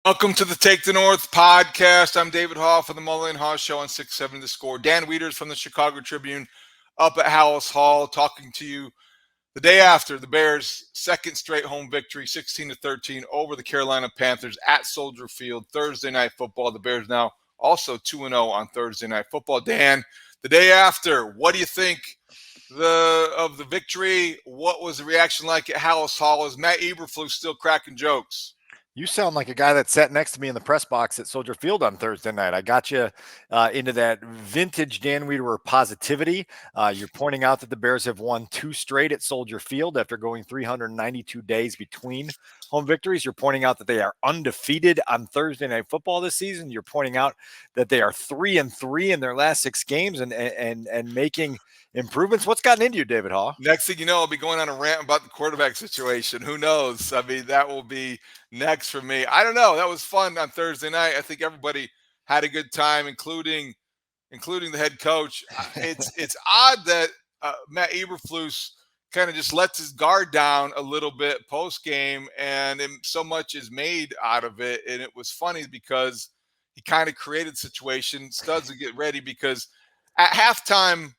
Welcome to the Take the North podcast. I'm David Haugh for the Mully and Haugh Show on 670 The Score. Dan Wiederer from the Chicago Tribune up at Halas Hall talking to you the day after the Bears' second straight home victory, 16-13 over the Carolina Panthers at Soldier Field, Thursday Night Football. The Bears now also 2-0 on Thursday Night Football. Dan, the day after, what do you think of the victory? What was the reaction like at Halas Hall? Is Matt Eberflus still cracking jokes? You sound like a guy that sat next to me in the press box at Soldier Field on Thursday night. I got you into that vintage Dan Wiederer positivity. You're pointing out that the Bears have won 2 straight at Soldier Field after going 392 days between home victories. You're pointing out that they are undefeated on Thursday Night Football this season. You're pointing out that they are 3-3 in their last 6 games and making improvements. What's gotten into you, David Haugh? Next thing you know, I'll be going on a rant about the quarterback situation. Who knows? I mean, that will be next for me. I don't know. That was fun on Thursday night. I think everybody had a good time, including the head coach. It's odd that Matt Eberflus kind of just lets his guard down a little bit post game, and so much is made out of it. And it was funny because he kind of created a situation. Studs to get ready because at halftime,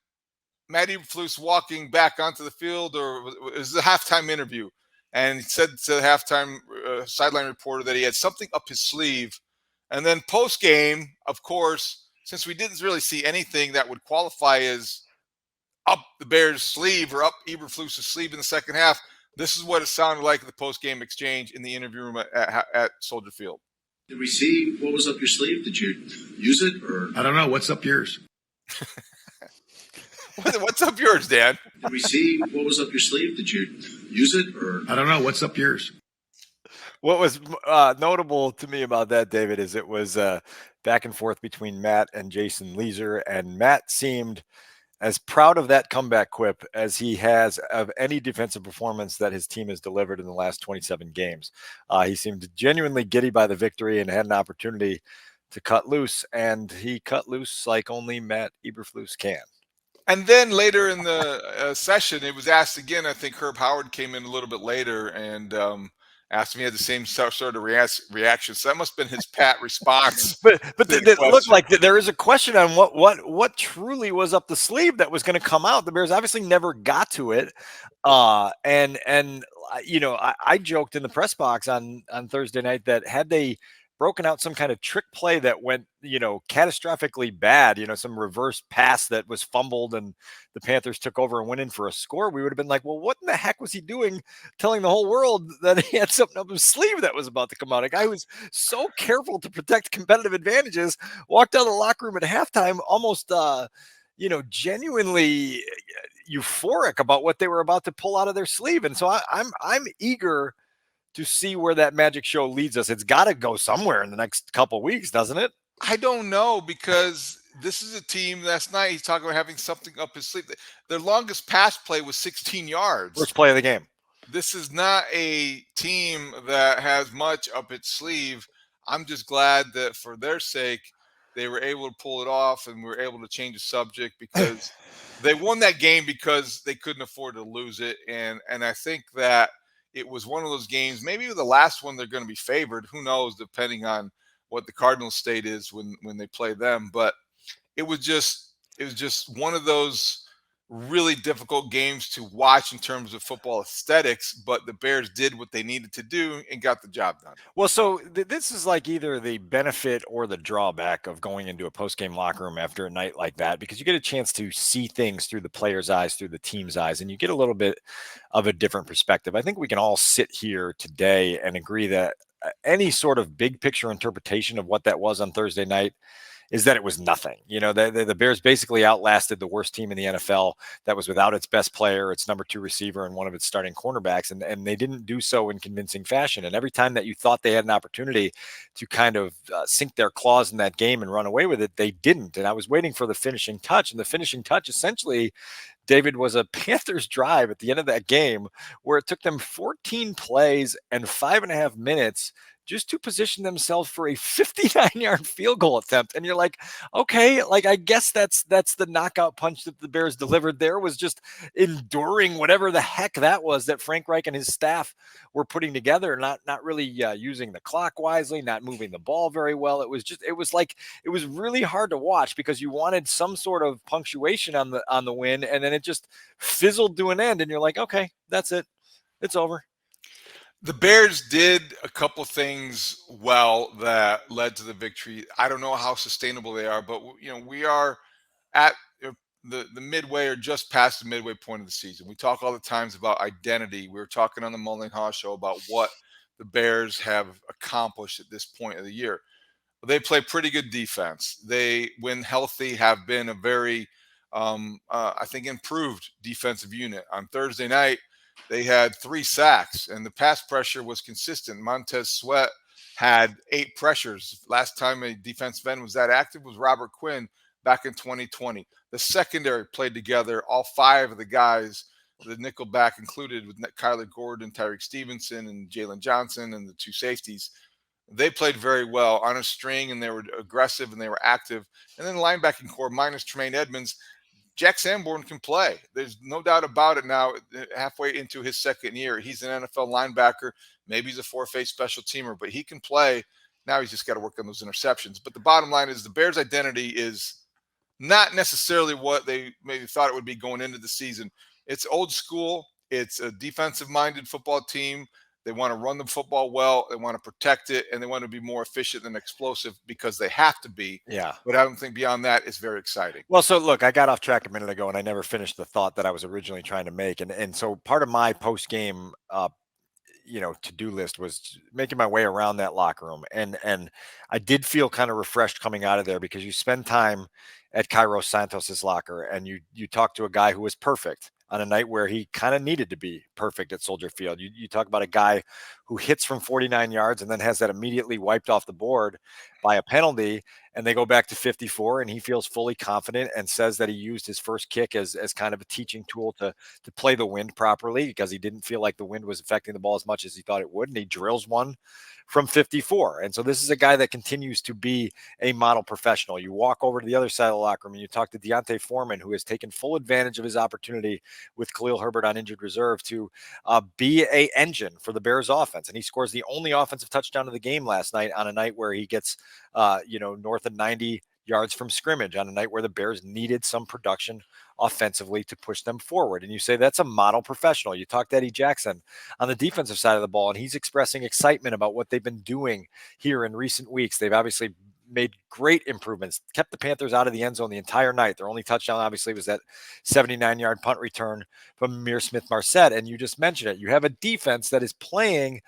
Matt Eberflus walking back onto the field, or it was a halftime interview, and he said to the halftime sideline reporter that he had something up his sleeve. And then post game, of course, since we didn't really see anything that would qualify as up the Bears' sleeve or up Eberflus' sleeve in the second half, this is what it sounded like in the post game exchange in the interview room at Soldier Field. Did we see what was up your sleeve? Did you use it, or I don't know. What's up yours? What's up yours, Dan? Did we see what was up your sleeve? Did you use it, or I don't know. What's up yours? What was notable to me about that, David, is it was back and forth between Matt and Jason Leeser, and Matt seemed as proud of that comeback quip as he has of any defensive performance that his team has delivered in the last 27 games. He seemed genuinely giddy by the victory and had an opportunity to cut loose, and he cut loose like only Matt Eberflus can. And then later in the session, it was asked again. I think Herb Howard came in a little bit later and asked him. He had the same sort of reaction. So that must have been his pat response. But it looked like there is a question on what truly was up the sleeve that was going to come out. The Bears obviously never got to it. And you know, I joked in the press box on Thursday night that had they broken out some kind of trick play that went, you know, catastrophically bad, you know, some reverse pass that was fumbled and the Panthers took over and went in for a score, we would have been like, well, what in the heck was he doing telling the whole world that he had something up his sleeve that was about to come out? A guy who was so careful to protect competitive advantages walked out of the locker room at halftime almost, you know, genuinely euphoric about what they were about to pull out of their sleeve. And so I'm eager to see where that magic show leads us. It's got to go somewhere in the next couple of weeks, doesn't it? I don't know, because this is a team. Last night he's talking about having something up his sleeve. Their longest pass play was 16 yards. First play of the game. This is not a team that has much up its sleeve. I'm just glad that for their sake, they were able to pull it off and were able to change the subject, because they won that game because they couldn't afford to lose it. And I think that it was one of those games, maybe the last one they're going to be favored. Who knows, depending on what the Cardinals state is when they play them. But it was just one of those really difficult games to watch in terms of football aesthetics, but the Bears did what they needed to do and got the job done. Well, so this is like either the benefit or the drawback of going into a post-game locker room after a night like that, because you get a chance to see things through the player's eyes, through the team's eyes, and you get a little bit of a different perspective. I think we can all sit here today and agree that any sort of big picture interpretation of what that was on Thursday night is that it was nothing. You know, the Bears basically outlasted the worst team in the NFL that was without its best player, its number 2 receiver, and one of its starting cornerbacks. And they didn't do so in convincing fashion. And every time that you thought they had an opportunity to kind of sink their claws in that game and run away with it, they didn't. And I was waiting for the finishing touch. And the finishing touch essentially, David, was a Panthers drive at the end of that game where it took them 14 plays and 5.5 minutes just to position themselves for a 59-yard field goal attempt. And you're like, okay, like I guess that's the knockout punch that the Bears delivered there, was just enduring whatever the heck that was that Frank Reich and his staff were putting together, not really using the clock wisely, not moving the ball very well. It was really hard to watch because you wanted some sort of punctuation on the win, and then it just fizzled to an end, and you're like, okay, that's it. It's over. The Bears did a couple things well that led to the victory. I don't know how sustainable they are, but we are at the midway or just past the midway point of the season. We talk all the times about identity. We were talking on the Mully and Haugh show about what the Bears have accomplished at this point of the year. They play pretty good defense. They, when healthy, have been a very, I think, improved defensive unit. On Thursday night, they had 3 sacks, and the pass pressure was consistent. Montez Sweat had 8 pressures. Last time a defensive end was that active was Robert Quinn back in 2020. The secondary played together. All 5 of the guys, the nickel back included, with Kyler Gordon, Tyreek Stevenson, and Jalen Johnson, and the 2 safeties. They played very well on a string, and they were aggressive and they were active. And then the linebacking core, minus Tremaine Edmonds, Jack Sanborn can play. There's no doubt about it now, halfway into his second year. He's an NFL linebacker. Maybe he's a four-phase special teamer, but he can play. Now he's just got to work on those interceptions. But the bottom line is the Bears' identity is not necessarily what they maybe thought it would be going into the season. It's old school. It's a defensive-minded football team. They want to run the football well. They want to protect it, and they want to be more efficient and explosive because they have to be. Yeah. But I don't think beyond that it's very exciting. Well, so look, I got off track a minute ago, and I never finished the thought that I was originally trying to make. And so part of my post-game to-do list was making my way around that locker room. And I did feel kind of refreshed coming out of there because you spend time at Kairos Santos's locker, and you talk to a guy who was perfect on a night where he kind of needed to be perfect at Soldier Field. You talk about a guy who hits from 49 yards and then has that immediately wiped off the board by a penalty, and they go back to 54, and he feels fully confident and says that he used his first kick as kind of a teaching tool to play the wind properly because he didn't feel like the wind was affecting the ball as much as he thought it would, and he drills one from 54. And so this is a guy that continues to be a model professional. You walk over to the other side of the locker room and you talk to Deontay Foreman, who has taken full advantage of his opportunity with Khalil Herbert on injured reserve to be a engine for the Bears offense. And he scores the only offensive touchdown of the game last night on a night where he gets, north of 90 yards from scrimmage on a night where the Bears needed some production offensively to push them forward. And you say that's a model professional. You talk to Eddie Jackson on the defensive side of the ball, and he's expressing excitement about what they've been doing here in recent weeks. They've obviously made great improvements, kept the Panthers out of the end zone the entire night. Their only touchdown obviously was that 79-yard punt return from Amir Smith-Marset. And you just mentioned it. You have a defense that is playing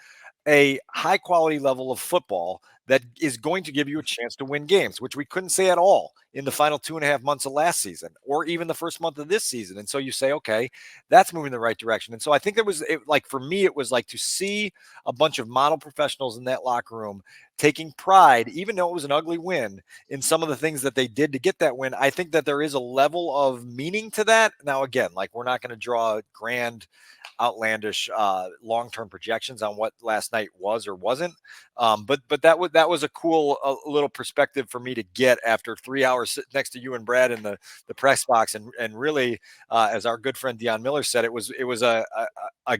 a high quality level of football that is going to give you a chance to win games, which we couldn't say at all in the final 2.5 months of last season, or even the first month of this season. And so you say, okay, that's moving in the right direction. And so I think for me, it was like to see a bunch of model professionals in that locker room taking pride, even though it was an ugly win, in some of the things that they did to get that win. I think that there is a level of meaning to that. Now, again, like we're not going to draw grand, outlandish long-term projections on what last night was or wasn't. But that was a cool little perspective for me to get after 3 hours sitting next to you and Brad in the press box. And really, as our good friend Dion Miller said, it was a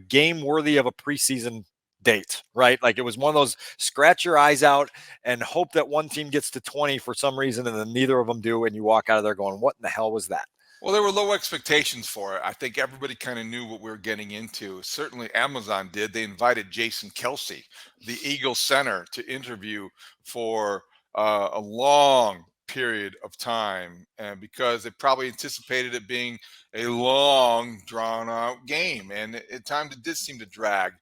game worthy of a preseason date, right? Like it was one of those scratch your eyes out and hope that one team gets to 20 for some reason and then neither of them do, and you walk out of there going, what in the hell was that? Well, there were low expectations for it. I think everybody kind of knew what we were getting into. Certainly Amazon did. They invited Jason Kelsey, the Eagles center, to interview for a long period of time, and because they probably anticipated it being a long, drawn-out game, and at times it did seem to drag.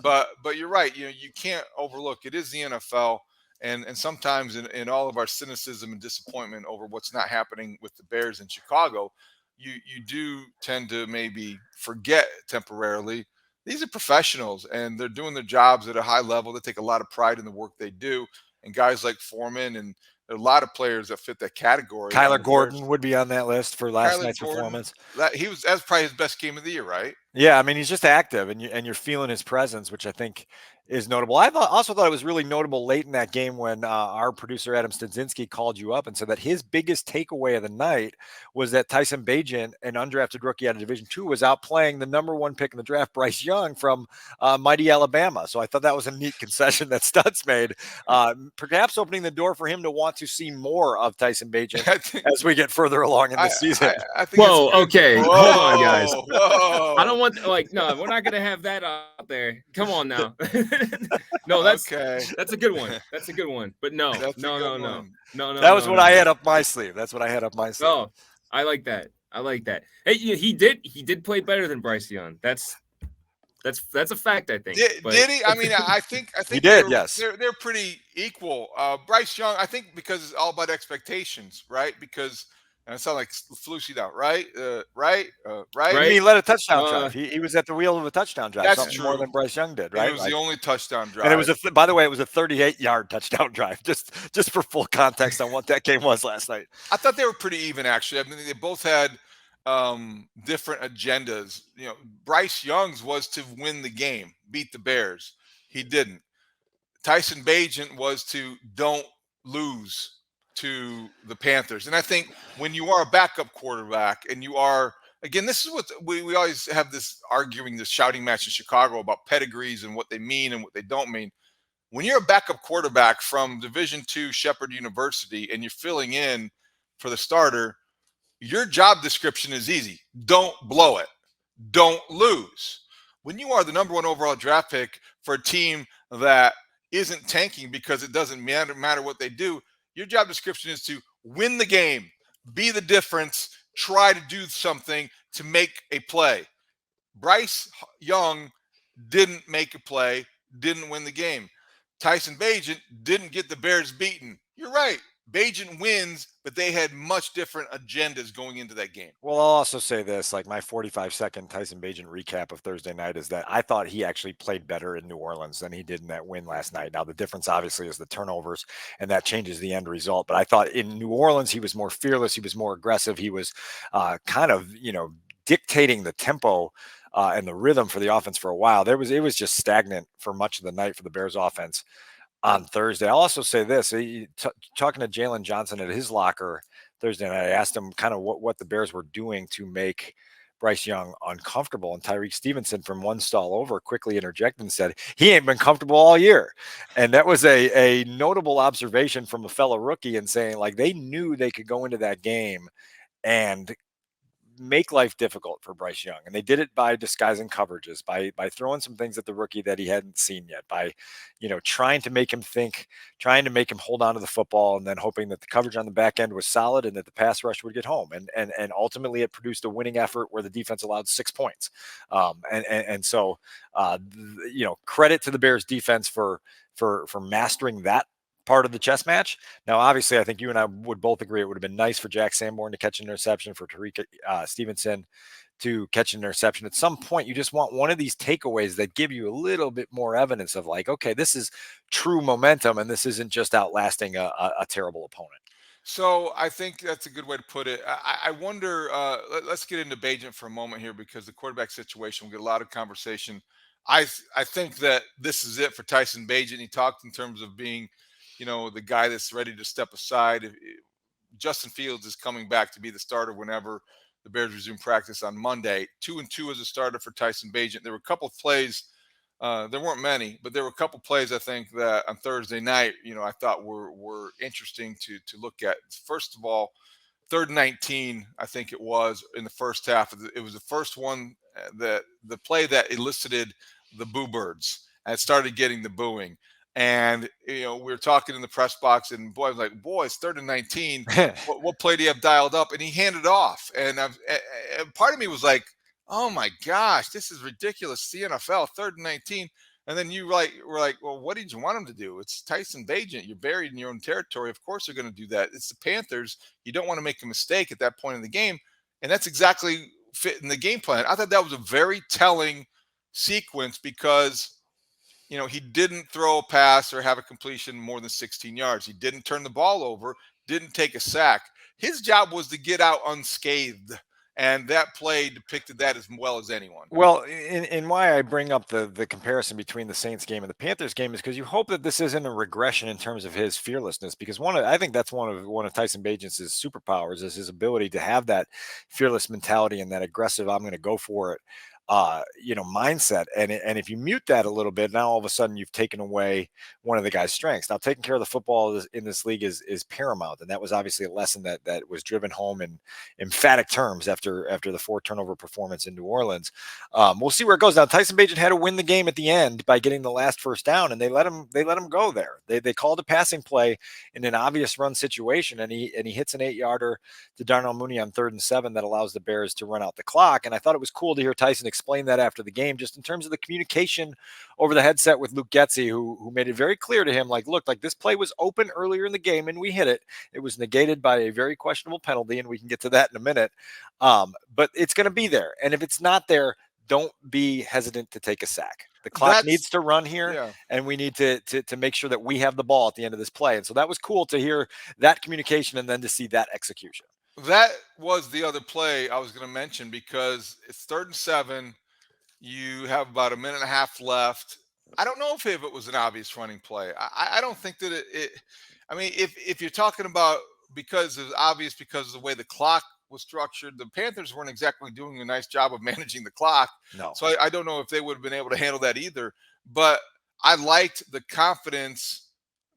But you're right. You can't overlook. It is the NFL. And sometimes in all of our cynicism and disappointment over what's not happening with the Bears in Chicago, you do tend to maybe forget temporarily. These are professionals, and they're doing their jobs at a high level. They take a lot of pride in the work they do. And guys like Foreman, and there are a lot of players that fit that category. Kyler Gordon would be on that list for last night's performance. That's probably his best game of the year, right? Yeah, I mean, he's just active, and you're feeling his presence, which I think is notable. Also thought it was really notable late in that game when our producer Adam Stadzinski called you up and said that his biggest takeaway of the night was that Tyson Bagent, an undrafted rookie out of Division II, was outplaying the #1 pick in the draft, Bryce Young from mighty Alabama. So I thought that was a neat concession that Studs made, perhaps opening the door for him to want to see more of Tyson Bagent as we get further along in the season. I think whoa, okay, hold on, guys. Whoa. I don't want no, we're not gonna have that out there. Come on now. No, that's okay. That's a good one. That's a good one. But no. That Was what I had up my sleeve. That's what I had up my sleeve. Oh, I like that. Hey, he did play better than Bryce Young. That's a fact, I think. Did he? I mean, I think he did. Yes, they're pretty equal. Bryce Young, I think, because it's all about expectations, right? Because and it sounds like flushy now, right? Right. He led a touchdown drive. He was at the wheel of a touchdown drive. That's true. More than Bryce Young did, right? And it was the only touchdown drive. And it was by the way, it was a 38-yard touchdown drive. Just for full context on what that game was last night. I thought they were pretty even, actually. I mean, they both had different agendas. You know, Bryce Young's was to win the game, beat the Bears. He didn't. Tyson Bagent was to don't lose to the Panthers. And I think when you are a backup quarterback and you are, again, this is what we always have this shouting match in Chicago about pedigrees and what they mean and what they don't mean. When you're a backup quarterback from Division II Shepherd University and you're filling in for the starter, your job description is easy. Don't blow it. Don't lose. When you are the #1 overall draft pick for a team that isn't tanking because it doesn't matter what they do, your job description is to win the game, be the difference, try to do something to make a play. Bryce Young didn't make a play, didn't win the game. Tyson Bagent didn't get the Bears beaten. You're right. Bagent wins, but they had much different agendas going into that game. Well, I'll also say this, like my 45-second Tyson Bagent recap of Thursday night is that I thought he actually played better in New Orleans than he did in that win last night. Now, the difference obviously is the turnovers, and that changes the end result. But I thought in New Orleans, he was more fearless. He was more aggressive. He was kind of, dictating the tempo and the rhythm for the offense for a while. It was just stagnant for much of the night for the Bears offense on Thursday. I'll also say this, talking to Jalen Johnson at his locker Thursday night, I asked him kind of what the Bears were doing to make Bryce Young uncomfortable. And Tyreek Stevenson from one stall over quickly interjected and said, he ain't been comfortable all year. And that was a notable observation from a fellow rookie and saying, like, they knew they could go into that game and make life difficult for Bryce Young. And they did it by disguising coverages, by throwing some things at the rookie that he hadn't seen yet, by, trying to make him think, trying to make him hold on to the football, and then hoping that the coverage on the back end was solid and that the pass rush would get home. And ultimately it produced a winning effort where the defense allowed 6 points. So credit to the Bears defense for mastering that part of the chess match. Now, obviously, I think you and I would both agree it would have been nice for Jack Sanborn to catch an interception, for Tyreek Stevenson to catch an interception. At some point, you just want one of these takeaways that give you a little bit more evidence of, like, okay, this is true momentum and this isn't just outlasting a terrible opponent. So I think that's a good way to put it. I wonder, let's get into Bagent for a moment here, because the quarterback situation, we get a lot of conversation. I think that this is it for Tyson Bagent. He talked in terms of being, the guy that's ready to step aside. Justin Fields is coming back to be the starter whenever the Bears resume practice on Monday. 2-2 as a starter for Tyson Bagent. There were a couple of plays, there weren't many, but there were a couple of plays I think that on Thursday night, I thought were interesting to look at. First of all, 3rd and 19, I think it was in the first half. It was the first one, that the play that elicited the boo birds and started getting the booing. And, we were talking in the press box, and boy, I was like, it's 3rd and 19. what play do you have dialed up? And he handed off. And part of me was like, oh my gosh, this is ridiculous. It's the NFL, 3rd and 19. And then were like, well, what did you want him to do? It's Tyson Bagent. You're buried in your own territory. Of course they're going to do that. It's the Panthers. You don't want to make a mistake at that point in the game. And that's exactly fit in the game plan. I thought that was a very telling sequence, because he didn't throw a pass or have a completion more than 16 yards. He didn't turn the ball over, didn't take a sack. His job was to get out unscathed. And that play depicted that as well as anyone. Well, in why I bring up the comparison between the Saints game and the Panthers game is because you hope that this isn't a regression in terms of his fearlessness. Because I think that's one of Tyson Bagent's superpowers is his ability to have that fearless mentality and that aggressive, I'm going to go for it, mindset. And if you mute that a little bit, now all of a sudden you've taken away one of the guy's strengths. Now, taking care of the football in this league is paramount, and that was obviously a lesson that was driven home in emphatic terms after the 4 turnover performance in New Orleans. We'll see where it goes. Now, Tyson Bagent had to win the game at the end by getting the last first down, and they let him go there. They called a passing play in an obvious run situation, and he hits an 8-yarder to Darnell Mooney on 3rd and 7 that allows the Bears to run out the clock. And I thought it was cool to hear Tyson explain that after the game, just in terms of the communication over the headset with Luke Getsy, who made it very clear to him, look, this play was open earlier in the game and we hit it. It was negated by a very questionable penalty, and we can get to that in a minute. But it's going to be there. And if it's not there, don't be hesitant to take a sack. The clock needs to run here, and we need to make sure that we have the ball at the end of this play. And so that was cool to hear that communication and then to see that execution. That was the other play I was going to mention, because it's 3rd and 7. You have about a minute and a half left. I don't know if it was an obvious running play. I don't think that I mean, if you're talking about because it's obvious because of the way the clock was structured, the Panthers weren't exactly doing a nice job of managing the clock. No. So I don't know if they would have been able to handle that either. But I liked the confidence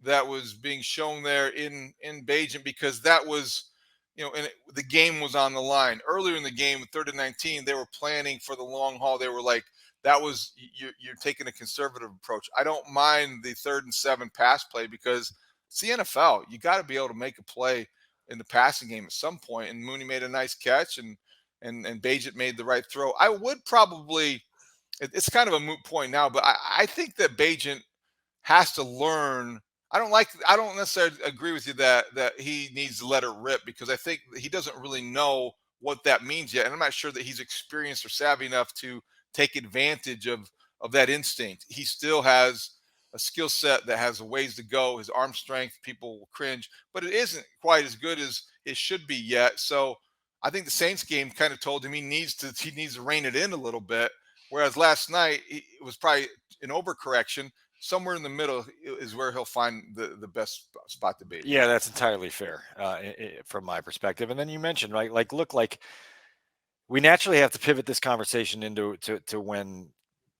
that was being shown there in Bagent, because that was, and the game was on the line. Earlier in the game, 3rd and 19, they were planning for the long haul. They were like, you're taking a conservative approach. I don't mind the 3rd and 7 pass play, because it's the NFL. You got to be able to make a play in the passing game at some point. And Mooney made a nice catch, and Bagent made the right throw. I would probably, it's kind of a moot point now, but I think that Bagent has to learn. I don't necessarily agree with you that he needs to let it rip, because I think he doesn't really know what that means yet. And I'm not sure that he's experienced or savvy enough to take advantage of that instinct. He still has a skill set that has a ways to go. His arm strength, people will cringe, but it isn't quite as good as it should be yet. So I think the Saints game kind of told him he needs to rein it in a little bit. Whereas last night, it was probably an overcorrection. Somewhere in the middle is where he'll find the best spot to be. Yeah, that's entirely fair from my perspective. And then you mentioned, right, look, we naturally have to pivot this conversation into when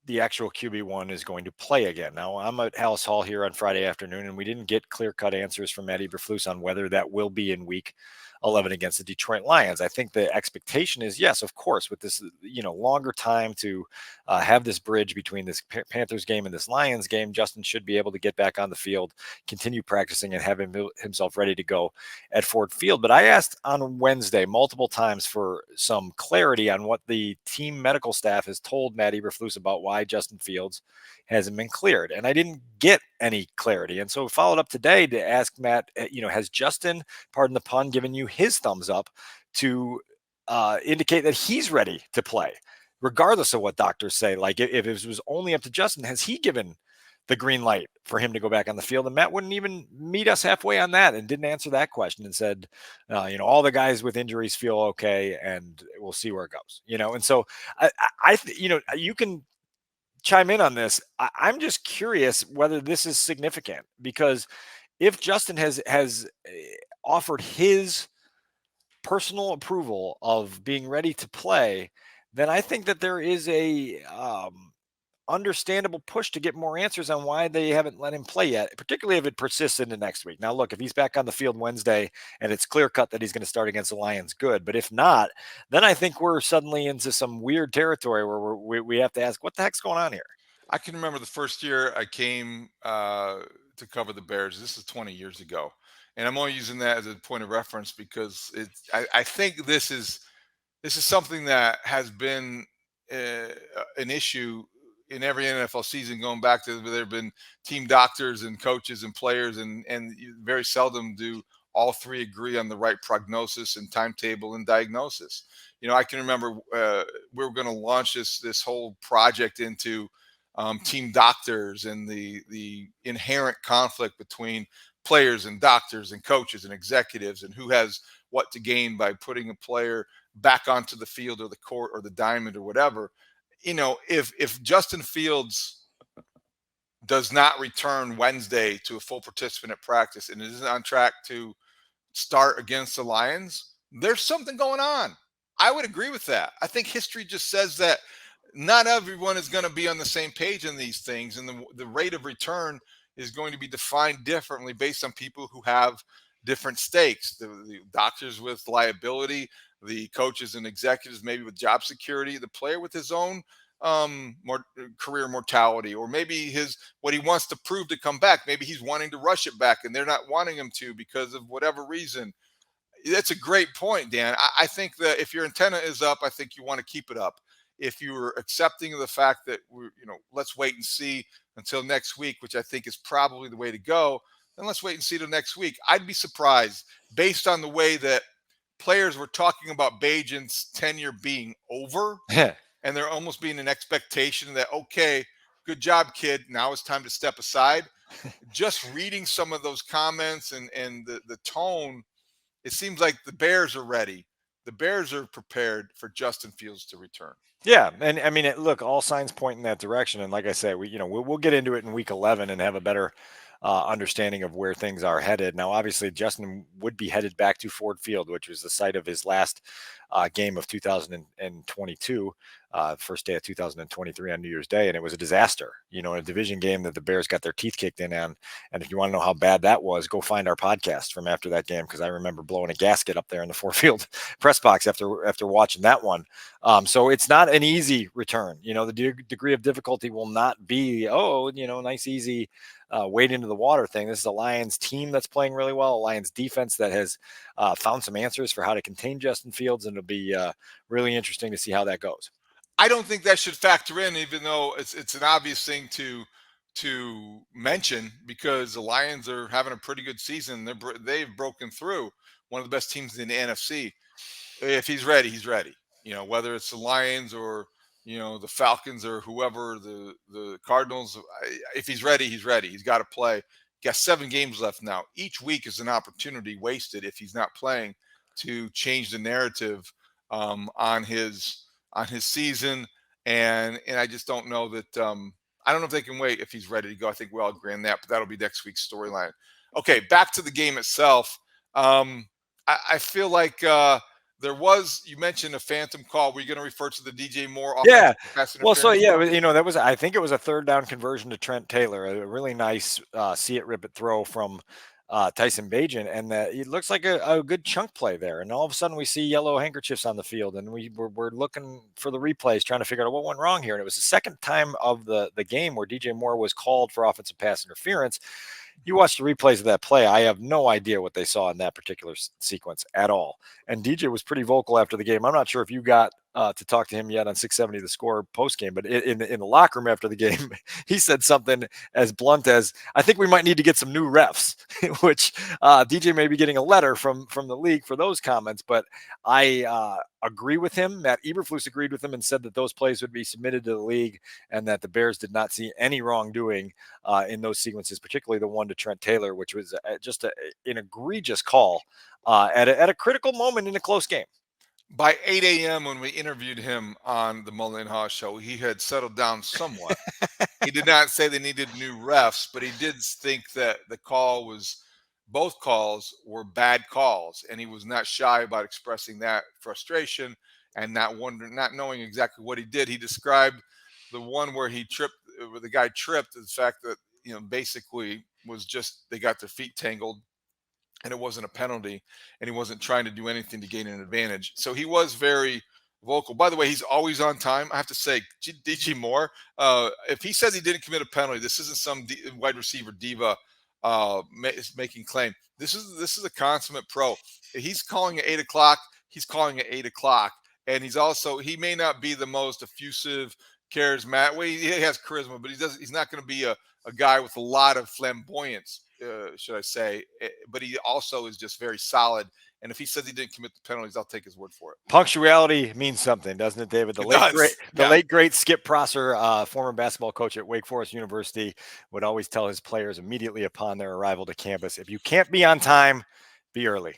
the actual QB1 is going to play again. Now, I'm at Haugh Hall here on Friday afternoon, and we didn't get clear-cut answers from Matt Eberflus on whether that will be in week 11 against the Detroit Lions. I think the expectation is, yes, of course, with this, longer time to have this bridge between this Panthers game and this Lions game, Justin should be able to get back on the field, continue practicing, and have himself ready to go at Ford Field. But I asked on Wednesday multiple times for some clarity on what the team medical staff has told Matt Eberflus about why Justin Fields hasn't been cleared. And I didn't get any clarity. And so followed up today to ask Matt, has Justin, pardon the pun, given you his thumbs up to indicate that he's ready to play, regardless of what doctors say? Like if it was only up to Justin, has he given the green light for him to go back on the field? And Matt wouldn't even meet us halfway on that and didn't answer that question and said, all the guys with injuries feel okay and we'll see where it goes, And so you can chime in on this. I'm just curious whether this is significant, because if Justin has offered his personal approval of being ready to play, then I think that there is a understandable push to get more answers on why they haven't let him play yet, particularly if it persists into next week. Now, look, if he's back on the field Wednesday and it's clear cut that he's going to start against the Lions, good. But if not, then I think we're suddenly into some weird territory where we have to ask, what the heck's going on here? I can remember the first year I came to cover the Bears. This is 20 years ago. And I'm only using that as a point of reference because I think this is something that has been an issue in every NFL season going back to there have been team doctors and coaches and players, and very seldom do all three agree on the right prognosis and timetable and diagnosis. I can remember we were going to launch this whole project into team doctors and the inherent conflict between players and doctors and coaches and executives and who has what to gain by putting a player back onto the field or the court or the diamond or whatever. If Justin Fields does not return Wednesday to a full participant at practice and is on track to start against the Lions, there's something going on. I would agree with that. I think history just says that not everyone is going to be on the same page in these things, and the rate of return is going to be defined differently based on people who have different stakes. The doctors with liability, the coaches and executives maybe with job security, the player with his own more career mortality, or maybe what he wants to prove to come back. Maybe he's wanting to rush it back and they're not wanting him to because of whatever reason. That's a great point, Dan. I think that if your antenna is up, I think you want to keep it up. If you're accepting of the fact that let's wait and see until next week, which I think is probably the way to go, then let's wait and see till next week. I'd be surprised based on the way that players were talking about Bagent's tenure being over, and there almost being an expectation that, okay, good job, kid. Now it's time to step aside. Just reading some of those comments and the tone, it seems like the Bears are ready. The Bears are prepared for Justin Fields to return. Yeah, and I mean, look, all signs point in that direction. And like I say, we'll get into it in week 11 and have a better understanding of where things are headed. Now, obviously, Justin would be headed back to Ford Field, which was the site of his last game of 2022, first day of 2023 on New Year's Day, and it was a disaster. A division game that the Bears got their teeth kicked in on. And if you want to know how bad that was, go find our podcast from after that game, because I remember blowing a gasket up there in the Ford Field press box after watching that one. So it's not an easy return. The degree of difficulty will not be, nice, easy wade into the water thing. This is a Lions team that's playing really well, a Lions defense that has found some answers for how to contain Justin Fields, and it'll be really interesting to see how that goes. I don't think that should factor in, even though it's an obvious thing to mention, because the Lions are having a pretty good season. They've broken through, one of the best teams in the NFC. If he's ready, he's ready. Whether it's the Lions or the Falcons or whoever, the Cardinals. If he's ready, he's ready. He's got to play. Got 7 games left now. Each week is an opportunity wasted if he's not playing to change the narrative on his season. And I just don't know that. I don't know if they can wait if he's ready to go. I think we all agree on that, but that'll be next week's storyline. Okay, back to the game itself. I feel like you mentioned a phantom call. Were you going to refer to the DJ Moore? Yeah. Well, so yeah, I think it was a third down conversion to Trent Taylor, a really nice see it, rip it throw from Tyson Bagent, and it looks like a good chunk play there. And all of a sudden we see yellow handkerchiefs on the field, and we're looking for the replays, trying to figure out what went wrong here. And it was the second time of the game where DJ Moore was called for offensive pass interference. You watch the replays of that play, I have no idea what they saw in that particular sequence at all. And DJ was pretty vocal after the game. I'm not sure if you got to talk to him yet on 670 The Score post game, but in the locker room after the game, he said something as blunt as, "I think we might need to get some new refs," which DJ may be getting a letter from the league for those comments. But I agree with him. Matt Eberflus agreed with him and said that those plays would be submitted to the league, and that the Bears did not see any wrongdoing in those sequences, particularly the one to Trent Taylor, which was just an egregious call at a critical moment in a close game. By 8 a.m. when we interviewed him on the Mully and Haugh show, he had settled down somewhat. He did not say they needed new refs, but he did think that both calls were bad calls, and he was not shy about expressing that frustration and not knowing exactly what he did. He described the one where the guy tripped, the fact that basically was just they got their feet tangled, and it wasn't a penalty, and he wasn't trying to do anything to gain an advantage. So he was very vocal. By the way, he's always on time. I have to say, DJ Moore, if he says he didn't commit a penalty, this isn't some wide receiver diva making claim. This is a consummate pro. He's calling at 8 o'clock. He's calling at 8 o'clock. And he may not be the most effusive, charismatic. Well, he has charisma, but he's not going to be a guy with a lot of flamboyance, should I say. But he also is just very solid And if he says he didn't commit the penalties, I'll take his word for it. Punctuality means something, doesn't it, David? The late great Skip Prosser, former basketball coach at Wake Forest University, would always tell his players immediately upon their arrival to campus, if you can't be on time, be early.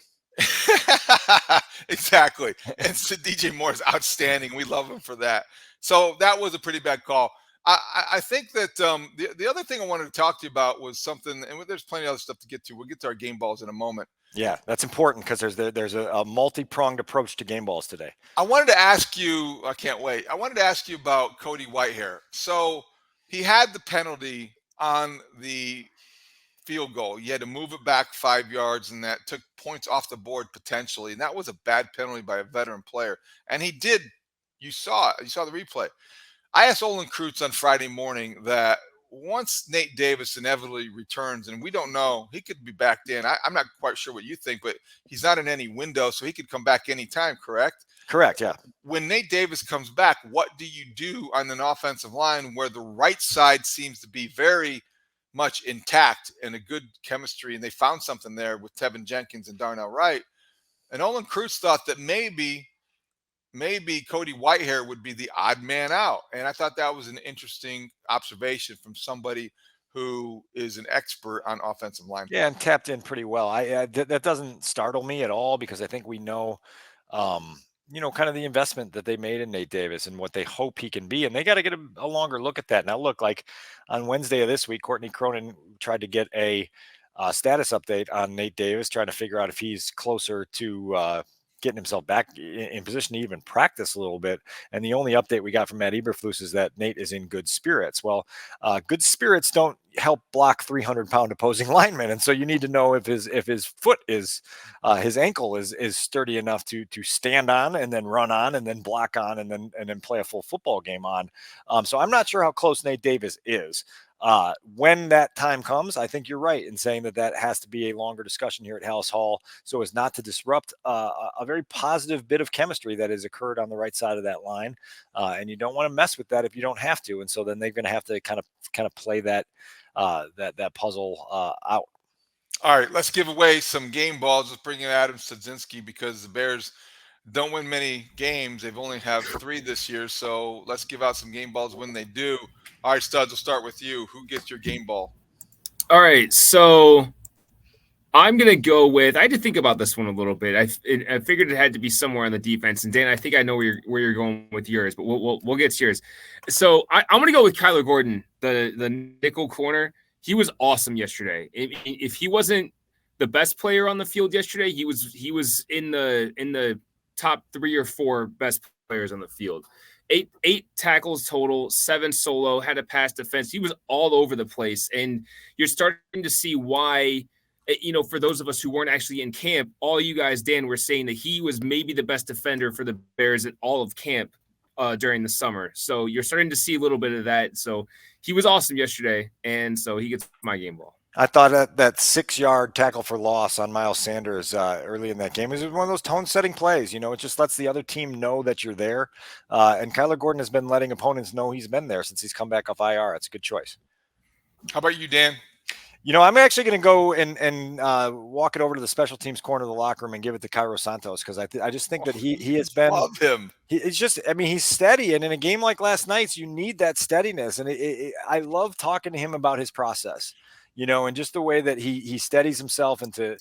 Exactly. And so DJ Moore is outstanding. We love him for that. So that was a pretty bad call. I think that the other thing I wanted to talk to you about was something, and there's plenty of other stuff to get to. We'll get to our game balls in a moment. Yeah, that's important because there's a multi-pronged approach to game balls today. I wanted to ask you, I can't wait. I wanted to ask you about Cody Whitehair. So he had the penalty on the field goal. You had to move it back 5 yards, and that took points off the board potentially. And that was a bad penalty by a veteran player. And he did. You saw it. You saw the replay. I asked Olin Kreutz on Friday morning that once Nate Davis inevitably returns, and we don't know, he could be back then. I'm not quite sure what you think, but he's not in any window, so he could come back anytime, correct? Correct, yeah. When Nate Davis comes back, what do you do on an offensive line where the right side seems to be very much intact and a good chemistry, and they found something there with Tevin Jenkins and Darnell Wright? And Olin Kreutz thought that maybe Cody Whitehair would be the odd man out. And I thought that was an interesting observation from somebody who is an expert on offensive line. Yeah, and tapped in pretty well. That doesn't startle me at all because I think we know, kind of the investment that they made in Nate Davis and what they hope he can be. And they got to get a longer look at that. Now, look, like on Wednesday of this week, Courtney Cronin tried to get a status update on Nate Davis, trying to figure out if he's closer to getting himself back in position to even practice a little bit. And the only update we got from Matt Eberflus is that Nate is in good spirits. Well, good spirits don't help block 300-pound opposing linemen. And so you need to know if his foot is, his ankle is sturdy enough to stand on and then run on and then block on and then play a full football game on. So I'm not sure how close Nate Davis is. When that time comes, I think you're right in saying that has to be a longer discussion here at Hallis Hall so as not to disrupt a very positive bit of chemistry that has occurred on the right side of that line. And you don't want to mess with that if you don't have to. And so then they're going to have to kind of play that puzzle out. All right, let's give away some game balls. Let's bring in Adam Studzinski because the Bears don't win many games. They've only have 3 this year. So let's give out some game balls when they do. All right, Studs, we'll start with you. Who gets your game ball? All right, so I'm going to go with – I had to think about this one a little bit. I figured it had to be somewhere on the defense. And, Dan, I think I know where you're going with yours, but we'll get to yours. So I'm going to go with Kyler Gordon, the nickel corner. He was awesome yesterday. If he wasn't the best player on the field yesterday, he was in the top 3 or 4 best players on the field. Eight tackles total, 7 solo, had a pass defense. He was all over the place. And you're starting to see why, for those of us who weren't actually in camp, all you guys, Dan, were saying that he was maybe the best defender for the Bears at all of camp during the summer. So you're starting to see a little bit of that. So he was awesome yesterday. And so he gets my game ball. I thought that 6-yard tackle for loss on Miles Sanders early in that game was one of those tone-setting plays. It just lets the other team know that you're there. And Kyler Gordon has been letting opponents know he's been there since he's come back off IR. It's a good choice. How about you, Dan? I'm actually going to go and walk it over to the special teams corner of the locker room and give it to Cairo Santos because I just think that he has been. Love him. It's just, he's steady, and in a game like last night's, you need that steadiness. And I love talking to him about his process. And just the way that he steadies himself and to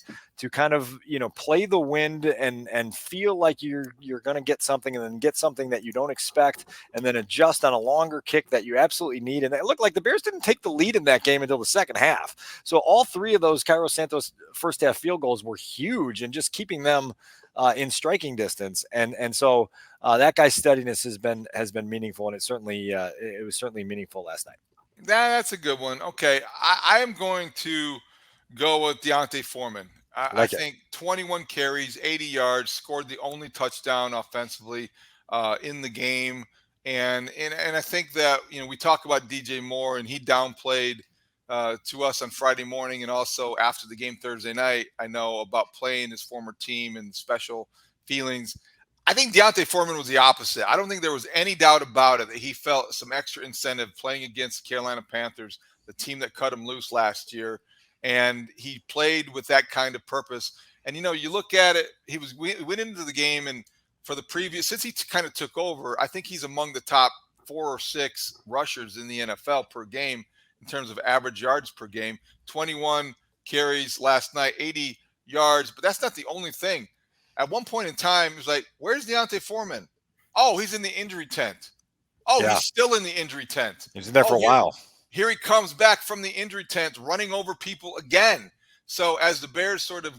kind of, play the wind and feel like you're going to get something and then get something that you don't expect and then adjust on a longer kick that you absolutely need. And it looked like the Bears didn't take the lead in that game until the second half. So all 3 of those Cairo Santos first half field goals were huge and just keeping them in striking distance. And so that guy's steadiness has been meaningful. And it was certainly meaningful last night. That's a good one. Okay, I am going to go with Deontay Foreman. I think 21 carries, 80 yards, scored the only touchdown offensively in the game. And I think that, we talk about DJ Moore, and he downplayed to us on Friday morning and also after the game Thursday night, I know, about playing his former team and special feelings. I think Deontay Foreman was the opposite. I don't think there was any doubt about it that he felt some extra incentive playing against the Carolina Panthers, the team that cut him loose last year. And he played with that kind of purpose. And, you look at it, we went into the game, and for the previous, since he kind of took over, I think he's among the top 4 or 6 rushers in the NFL per game in terms of average yards per game. 21 carries last night, 80 yards. But that's not the only thing. At one point in time, it was like, where's D'Onta Foreman? Oh, he's in the injury tent. Oh, Yeah. he's still in the injury tent. He was in there for a while. Here he comes back from the injury tent, running over people again. So as the Bears sort of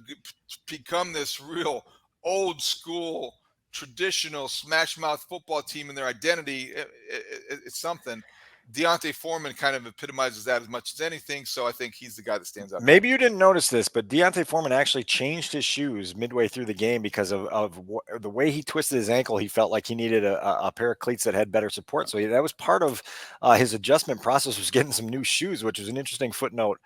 become this real old school, traditional smash mouth football team in their identity, it's something. D'Onta Foreman kind of epitomizes that as much as anything. So I think he's the guy that stands out. Maybe you didn't notice this, but D'Onta Foreman actually changed his shoes midway through the game because of the way he twisted his ankle. He felt like he needed a pair of cleats that had better support. So that was part of his adjustment process, was getting some new shoes, which was an interesting footnote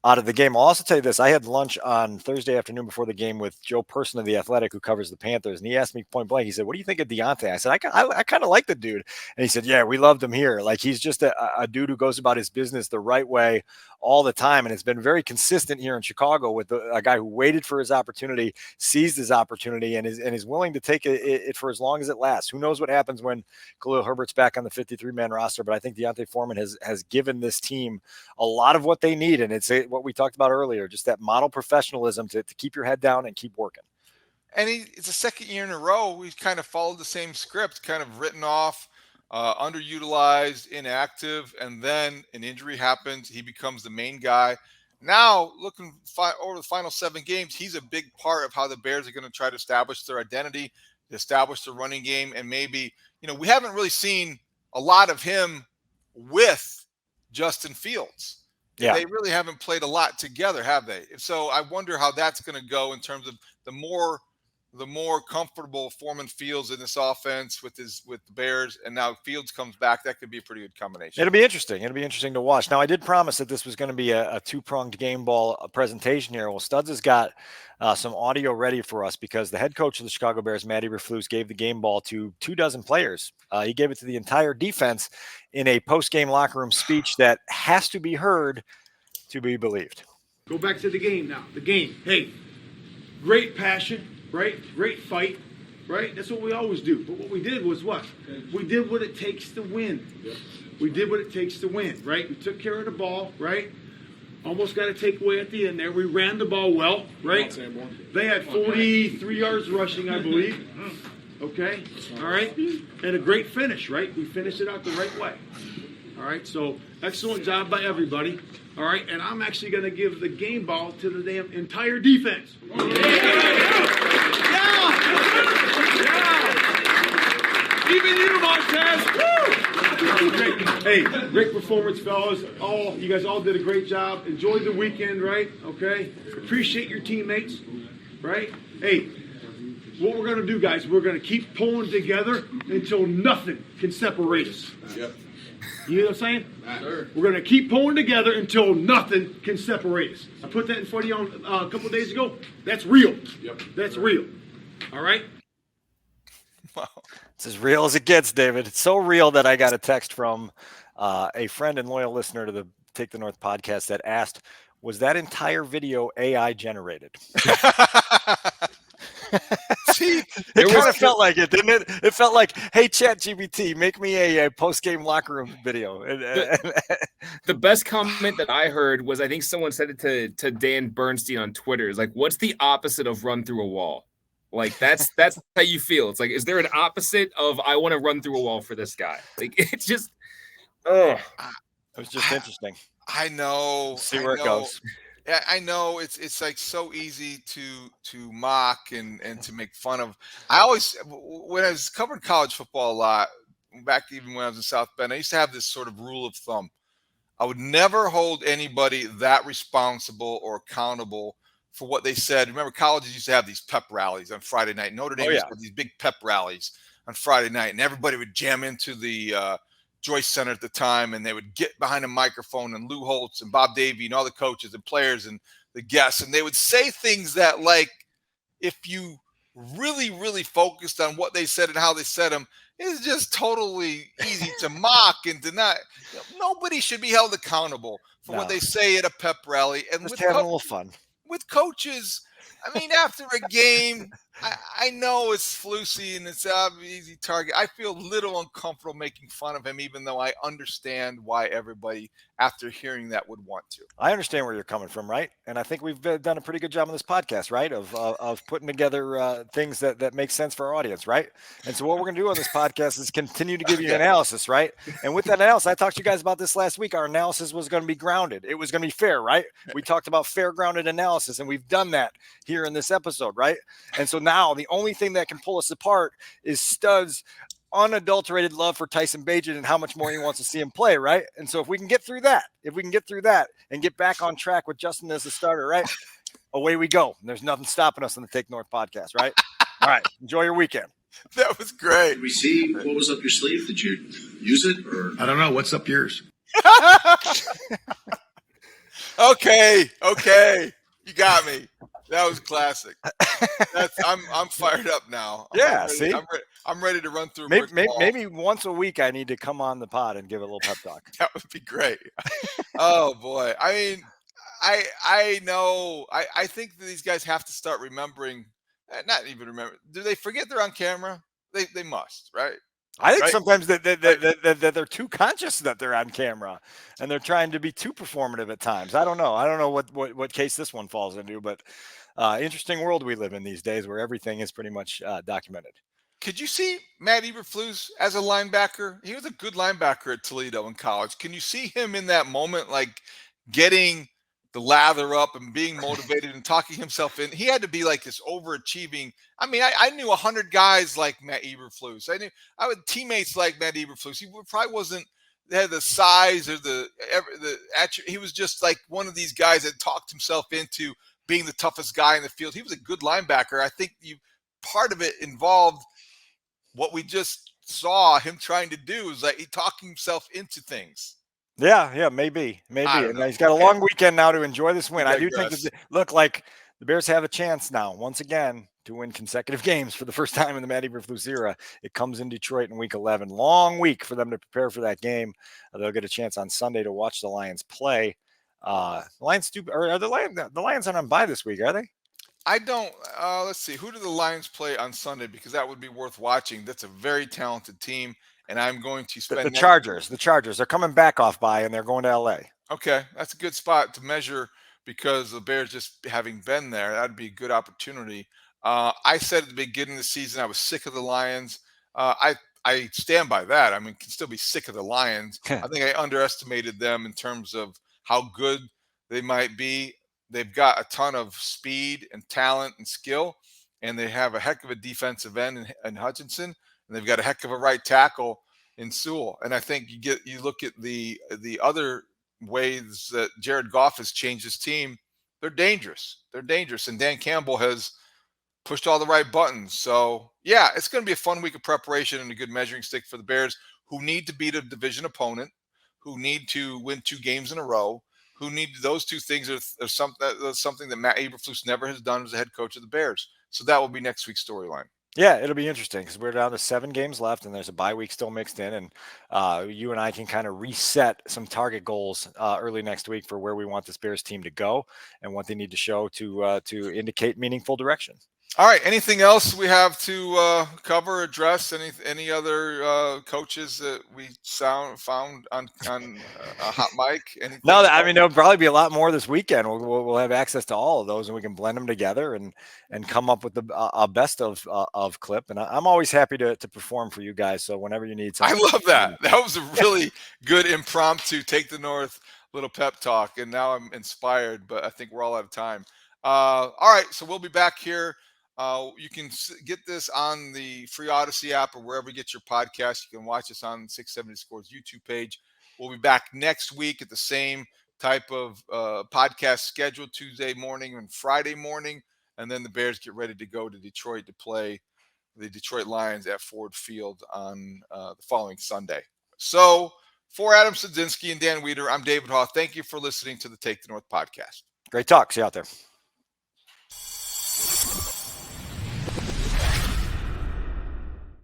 out of the game. I'll also tell you this. I had lunch on Thursday afternoon before the game with Joe Person of The Athletic, who covers the Panthers. And he asked me point blank, he said, what do you think of D'Onta? I said, I kind of like the dude. And he said, yeah, we loved him here. Like, he's just a dude who goes about his business the right way all the time. And it's been very consistent here in Chicago with a guy who waited for his opportunity, seized his opportunity, and is willing to take it for as long as it lasts. Who knows what happens when Khalil Herbert's back on the 53-man roster, but I think D'Onta Foreman has given this team a lot of what they need. And it's what we talked about earlier, just that model professionalism to keep your head down and keep working. And it's a second year in a row. We've kind of followed the same script, kind of written off, underutilized, inactive, and then an injury happens. He becomes the main guy. Now, looking over the final 7 games, he's a big part of how the Bears are going to try to establish their identity, establish the running game, and maybe, we haven't really seen a lot of him with Justin Fields. Yeah. They really haven't played a lot together, have they? So I wonder how that's going to go in terms of the more comfortable Foreman feels in this offense with the Bears, and now Fields comes back. That could be a pretty good combination. It'll be interesting. It'll be interesting to watch. Now, I did promise that this was going to be a 2-pronged game ball presentation here. Well, Studs has got some audio ready for us because the head coach of the Chicago Bears, Matt Eberflus, gave the game ball to 24 players. He gave it to the entire defense in a post-game locker room speech that has to be heard to be believed. Go back to the game now. The game. Hey, great passion. Right? Great fight, right? That's what we always do. But what we did was what? We did what it takes to win. We did what it takes to win, right? We took care of the ball, right? Almost got a takeaway at the end there. We ran the ball well, right? They had 43 yards rushing, I believe. Okay? All right? And a great finish, right? We finished it out the right way. All right? So, excellent job by everybody. All right? And I'm actually going to give the game ball to the damn entire defense. Even you, Montez. Woo! Great. Hey, great performance, fellas. You guys all did a great job. Enjoyed the weekend, right? Okay. Appreciate your teammates, right? Hey, what we're going to do, guys, we're going to keep pulling together until nothing can separate us. Yep. You know what I'm saying? Sure. We're going to keep pulling together until nothing can separate us. I put that in front of you a couple of days ago. That's real. Yep. That's real. All right? Wow. It's as real as it gets, David. It's so real that I got a text from a friend and loyal listener to the Take the North podcast that asked, was that entire video AI generated? See, it kind of felt like it, didn't it? It felt like, hey, ChatGPT, make me a post-game locker room video. The best comment that I heard was, I think someone said it to Dan Bernstein on Twitter. It's like, what's the opposite of run through a wall? Like, that's how you feel. It's like, is there an opposite of I want to run through a wall for this guy? Like, it's just, it was just interesting. I know. See where it goes. Yeah, I know it's like so easy to mock and to make fun of. I always, when I was covering college football a lot, back even when I was in South Bend, I used to have this sort of rule of thumb. I would never hold anybody that responsible or accountable for what they said. Remember, colleges used to have these pep rallies on Friday night. Notre Dame used to have these big pep rallies on Friday night, and everybody would jam into the Joyce Center at the time, and they would get behind a microphone, and Lou Holtz and Bob Davie and all the coaches and players and the guests, and they would say things that, like, if you really, really focused on what they said and how they said them, it's just totally easy to mock and to not. Nobody should be held accountable for what they say at a pep rally. And just having a little fun. With coaches, I mean, after a game, I know it's Flusy and it's an easy target. I feel a little uncomfortable making fun of him, even though I understand why everybody, after hearing that, would want to. I understand where you're coming from, right? And I think we've done a pretty good job on this podcast, right? Of putting together things that make sense for our audience, right? And so what we're going to do on this podcast is continue to give you an analysis, right? And with that analysis, I talked to you guys about this last week. Our analysis was going to be grounded. It was going to be fair, right? We talked about fair, grounded analysis, and we've done that here in this episode, right? And so now the only thing that can pull us apart is Stud's unadulterated love for Tyson Bagent and how much more he wants to see him play, right? And so if we can get through that and get back on track with Justin as a starter, right? Away we go. There's nothing stopping us on the Take North podcast, right? All right. Enjoy your weekend. That was great. Did we see what was up your sleeve? Did you use it or? I don't know. What's up yours? Okay. You got me. That was classic. I'm fired up now. I'm ready to run through. Maybe once a week I need to come on the pod and give a little pep talk. That would be great. Oh boy. I mean, I know. I think that these guys have to start remembering. Not even remember. Do they forget they're on camera? They must, right? I think sometimes that they're too conscious that they're on camera and they're trying to be too performative at times. I don't know what case this one falls into, but interesting world we live in these days where everything is pretty much documented. Could you see Matt Eberflus as a linebacker? He was a good linebacker at Toledo in college. Can you see him in that moment, like getting the lather up and being motivated and talking himself in? He had to be like this overachieving. I mean, I knew 100 guys like Matt Eberflus. I had teammates like Matt Eberflus. He probably wasn't had the size or he was just like one of these guys that talked himself into being the toughest guy in the field. He was a good linebacker. I think part of it involved what we just saw him trying to do is like he talking himself into things. Yeah, maybe. And he's got a long weekend now to enjoy this win. I do think like the Bears have a chance now, once again, to win consecutive games for the first time in the Matt Eberflus era. It comes in Detroit in week 11. Long week for them to prepare for that game. They'll get a chance on Sunday to watch the Lions play. The Lions the Lions aren't on bye this week, are they? I don't. Let's see. Who do the Lions play on Sunday? Because that would be worth watching. That's a very talented team, and I'm going to spend the Chargers. The Chargers. They're coming back off bye, and they're going to LA. Okay, that's a good spot to measure because the Bears just having been there, that'd be a good opportunity. I said at the beginning of the season I was sick of the Lions. I stand by that. I mean, can still be sick of the Lions. I think I underestimated them in terms of how good they might be. They've got a ton of speed and talent and skill, and they have a heck of a defensive end in Hutchinson, and they've got a heck of a right tackle in Sewell. And I think you look at the other ways that Jared Goff has changed his team. They're dangerous. And Dan Campbell has pushed all the right buttons. So yeah, it's going to be a fun week of preparation and a good measuring stick for the Bears, who need to beat a division opponent, who need to win 2 games in a row. Who need those 2 things are something that Matt Eberflus never has done as a head coach of the Bears. So that will be next week's storyline. Yeah, it'll be interesting because we're down to 7 games left, and there's a bye week still mixed in, and you and I can kind of reset some target goals early next week for where we want this Bears team to go and what they need to show to indicate meaningful direction. All right. Anything else we have to cover, address? Any other coaches that we found on a hot mic? Anything? No, I mean there'll probably be a lot more this weekend. We'll have access to all of those, and we can blend them together and come up with a best of clip. And I'm always happy to perform for you guys. So whenever you need something, I love that. That was a really good impromptu Take the North little pep talk, and now I'm inspired. But I think we're all out of time. All right, so we'll be back here. You can get this on the free Odyssey app or wherever you get your podcast. You can watch us on 670 Scores YouTube page. We'll be back next week at the same type of podcast schedule, Tuesday morning and Friday morning. And then the Bears get ready to go to Detroit to play the Detroit Lions at Ford Field on the following Sunday. So for Adam Sadzinski and Dan Wiederer, I'm David Haugh. Thank you for listening to the Take the North podcast. Great talk. See you out there.